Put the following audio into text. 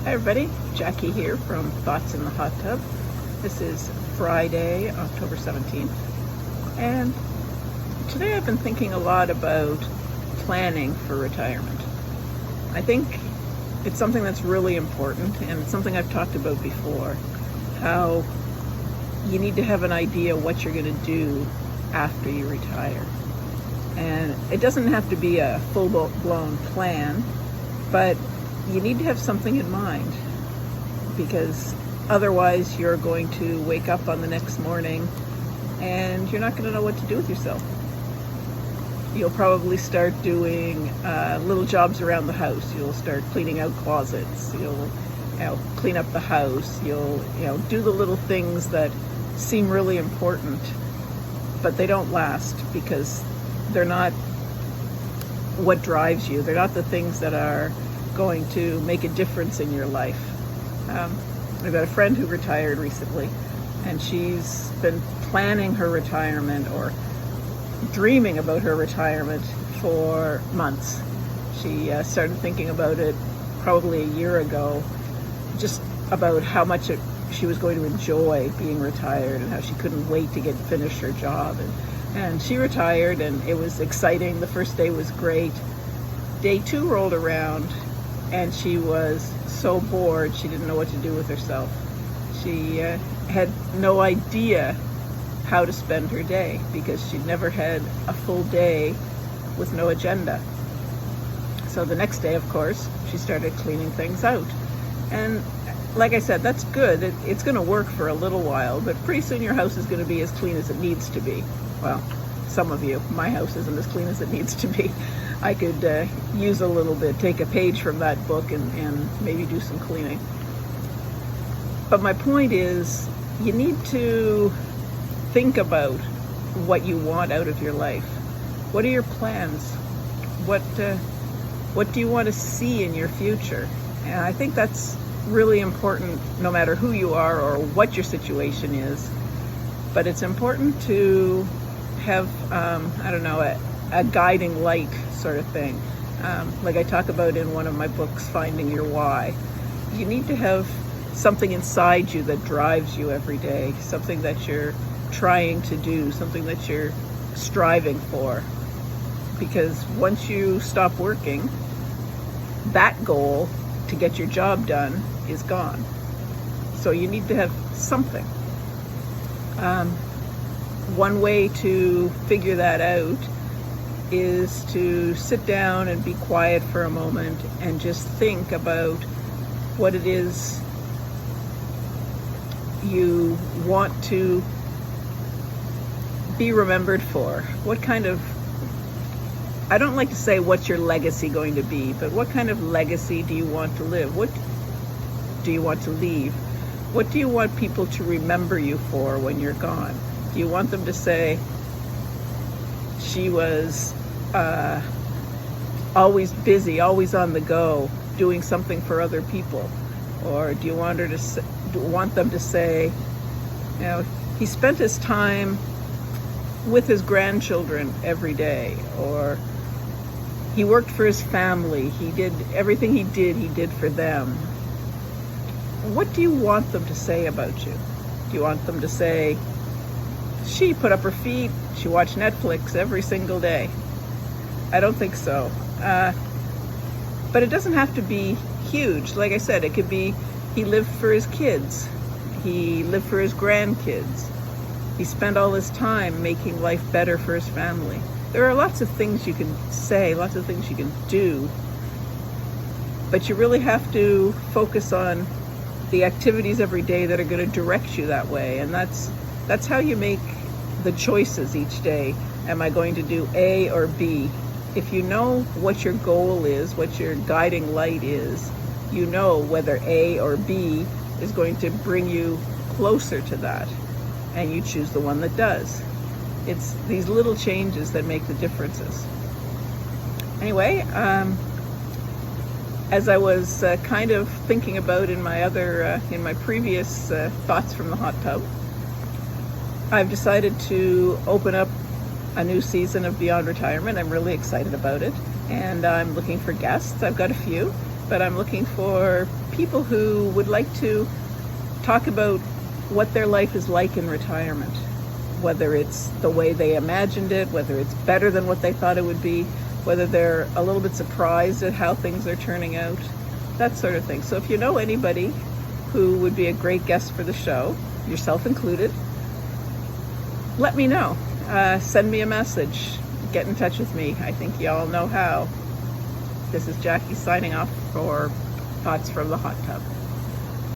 Hi everybody, Jackie here from Thoughts in the Hot Tub. This is Friday, October 17th, and today I've been thinking a lot about planning for retirement. I think it's something that's really important, and it's something I've talked about before, how you need to have an idea what you're going to do after you retire. And it doesn't have to be a full-blown plan, but you need to have something in mind, because otherwise you're going to wake up on the next morning and you're not going to know what to do with yourself. You'll probably start doing little jobs around the house. You'll start cleaning out closets. You'll clean up the house. You'll do the little things that seem really important, but they don't last because they're not what drives you. They're not the things that are going to make a difference in your life. I've got a friend who retired recently, and she's been planning her retirement or dreaming about her retirement for months. She started thinking about it probably a year ago, just about how much she was going to enjoy being retired and how she couldn't wait to finish her job. And she retired, and it was exciting. The first day was great. Day 2 rolled around, and she was so bored she didn't know what to do with herself. She had no idea how to spend her day because she'd never had a full day with no agenda. So the next day, of course, she started cleaning things out. And like I said, that's good. It's going to work for a little while, but pretty soon your house is going to be as clean as it needs to be. Well, some of you. My house isn't as clean as it needs to be. I could use a little bit, take a page from that book and maybe do some cleaning. But my point is, you need to think about what you want out of your life. What are your plans? What do you want to see in your future? And I think that's really important no matter who you are or what your situation is. But it's important to have, a guiding light sort of thing. Like I talk about in one of my books, Finding Your Why. You need to have something inside you that drives you every day, something that you're trying to do, something that you're striving for. Because once you stop working, that goal to get your job done is gone. So you need to have something. One way to figure that out is to sit down and be quiet for a moment and just think about what it is you want to be remembered for. What kind of, I don't like to say what's your legacy going to be, but what kind of legacy do you want to live? What do you want to leave? What do you want people to remember you for when you're gone? Do you want them to say, she was always busy, always on the go, doing something for other people? Or do you want them to say, he spent his time with his grandchildren every day, or he worked for his family, he did everything he did for them? What do you want them to say about you? Do you want them to say, she put up her feet, she watched Netflix every single day? I don't think so. But it doesn't have to be huge. Like I said, it could be he lived for his kids, he lived for his grandkids, he spent all his time making life better for his family. There are lots of things you can say, lots of things you can do, but you really have to focus on the activities every day that are going to direct you that way. And that's how you make the choices each day. Am I going to do A or B? If you know what your goal is, what your guiding light is, you know whether A or B is going to bring you closer to that, and you choose the one that does. It's these little changes that make the differences. Anyway, as I was kind of thinking about in my previous thoughts from the hot tub, I've decided to open up a new season of Beyond Retirement. I'm really excited about it, and I'm looking for guests. I've got a few, but I'm looking for people who would like to talk about what their life is like in retirement, whether it's the way they imagined it, whether it's better than what they thought it would be, whether they're a little bit surprised at how things are turning out, that sort of thing. So if you know anybody who would be a great guest for the show, yourself included, let me know. Send me a message. Get in touch with me. I think y'all know how. This is Jackie signing off for Thoughts from the Hot Tub.